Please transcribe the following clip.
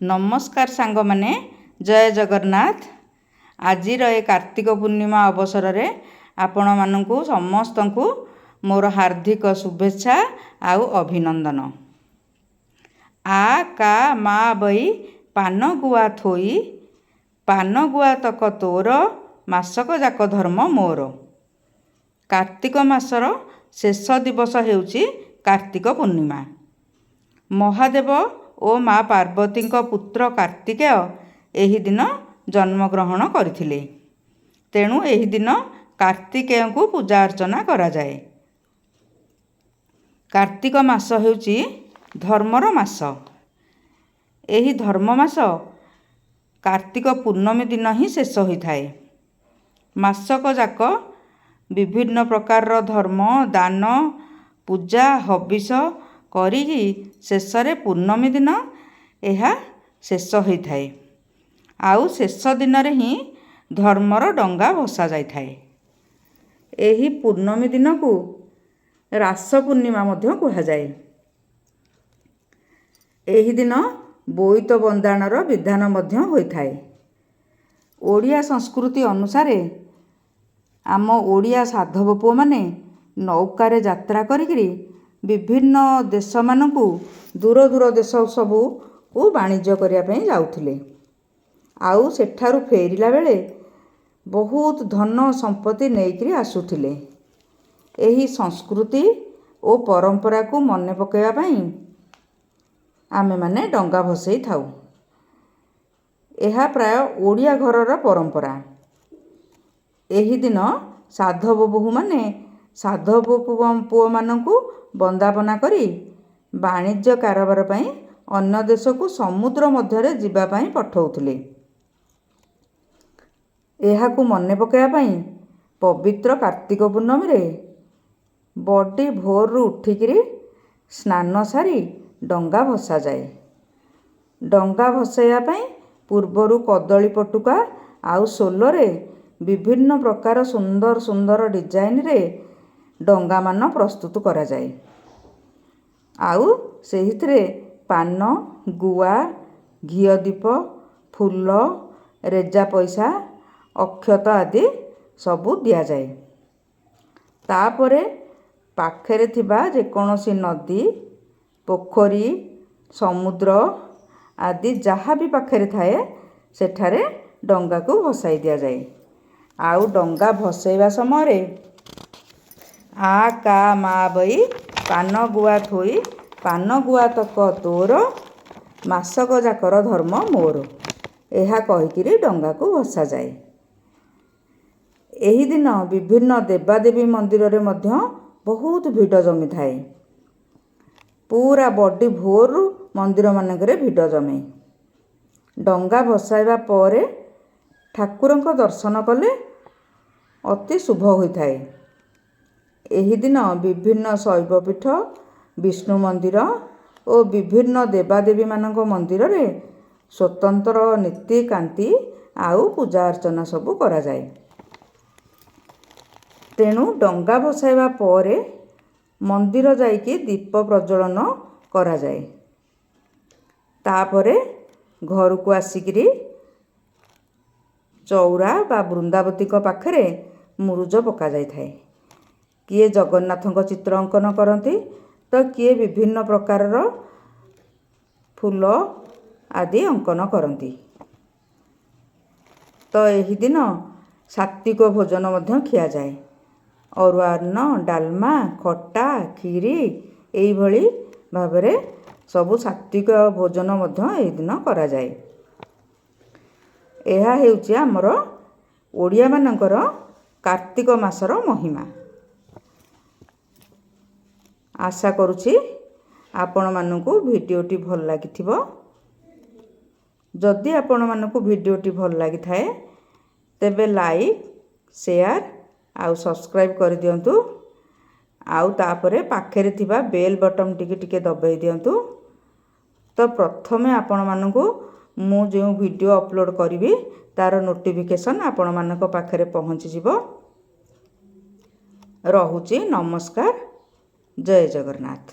नमस्कार सांग माने जय जगन्नाथ। आज कार्तिक पूर्णिमा अवसर में आपण मानू समस्त को मोर हार्दिक शुभेच्छा आउ अभिनंदन। आ का मा बई पान गुआ थोई, पान गुआ तक तोर, मासक जाक धर्म मोर। कार्तिक मासर शेष दिवस हेउची कार्तिक पूर्णिमा। महादेव और माँ पार्वती पुत्र कार्तिकेय एही दिन जन्मग्रहण करथिले। तेणु एही दिन कार्तिकेय को पूजा अर्चना करा जाए। कार्तिक मास हेउची धर्मर मास। एही धर्म मास कार्तिक पूर्णमी दिन ही शेष होइथाए। मासक जाक विभिन्न प्रकार धर्म दान पूजा हविष करी शेष पूर्णमी दिन यह शेष होइथाए। आउ शेष दिन ही धर्मर डंगा भसा जाइथाए। एही पूर्णमी दिन को रास पूर्णिमा मध्य कहा जाए। एही दिन बोईत बंदाणर विधान मध्य होइथाए। ओडिया संस्कृति अनुसार आम ओडिया साधव पुओ माने नौकार यात्रा करिकरी विभिन्न देश मानकु दूर दूर देश सबू को वाणिज्य करिया पई जाउथिले। आउ सेठारु फेरिला बेले बहुत धन संपत्ति नेइकरी आसुथिले। एही संस्कृति ओ परंपरा को मने पकेवा पई आमे माने डंगा भसई थाउ। एहा प्राय ओडिया घरर परंपरा। एही दिन साधव बोहू माने साधव पुओ मानकु बंदापना करी वाणिज्य कारोबार पई अन्य देश को समुद्र मध्य जीवा पई पठाउथिले। एहा को मने पकेवा पई पवित्र कार्तिक पूर्णमी रे बड़ी भोर रु उठिकरी स्नान सारी डंगा भसा जाए। डंगा भसाइया पई पूर्वरु कदली पटुका आउ सोलरे विभिन्न प्रकार सुंदर सुंदर डिजाइन रे डंगा मान प्रस्तुत करा जाए। आउ सेहितरे पान गुआ घिओ दीप फूल रेजा पैसा अक्षत आदि सबू दिया जाए। तापरे पाखरे थिबा जेकोनोसी नदी पोखरी समुद्र आदि जहाँ भी पाखरे थाए सेठारे डंगा को भसाई दिया जाए। आउ डंगा भसाइबा समय आ का मा बई पान गुआ थोई, पान गुआ तक तोर, मासक जाकर धर्म मोर। एहा कहिकिरी डंगा को भसा जाए। एही दिन विभिन्न देवादेवी मंदिर रे मध्य बहुत भिड़ जमी थाए। पूरा बड़ी भोर मंदिर मानकरे भिड़ जमे। डंगा भसाइबा परे ठाकुरंक दर्शन कले अति शुभ होइथाए। एही दिन विभिन्न शैव पीठ विष्णु मंदिर और विभिन्न देवादेवी मानक मंदिर रे स्वतंत्र नीति कांति आउ पूजा अर्चना सबू करा जाए। तेणु डंगा भसाइबा परे मंदिर जाइकी दीप प्रज्वलन करा जाए। तापरे घर को आसिकिरी चौरा बा वृंदावती को पाखरे मुरुज पका जाय थाए। किए जगन्नाथଙ୍କ चित्र अंकन करती तो किए विभिन्न प्रकारर फूल आदि अंकन करती। तो एही दिन सात्विक भोजन मध्य खिया जाए। अरुआ अन्न डालमा खट्टा खीरी एही भली भाबरे सबु सात्विक भोजन मध्य एही दिन करा जाए। एहा हेउची हमर ओडिया मानकर कार्तिक मासर महिमा। आशा करुछि आपण मानकु भिडियोटी भल लागिथिबो। जदि आपण मानकु भिडियोटी भल लागि थाए तेबे लाइक शेयर आउ सब्सक्राइब कर दियंतु। आउ तापरे पाखेरे थिबा बेल बटन टिके दबाई दियंतु। तो प्रथमे आपण मानकु मु जो वीडियो अपलोड करी तार नोटिफिकेशन आपण मानक पाखरे पहुँची जिवो। रहुची नमस्कार जय जगन्नाथ।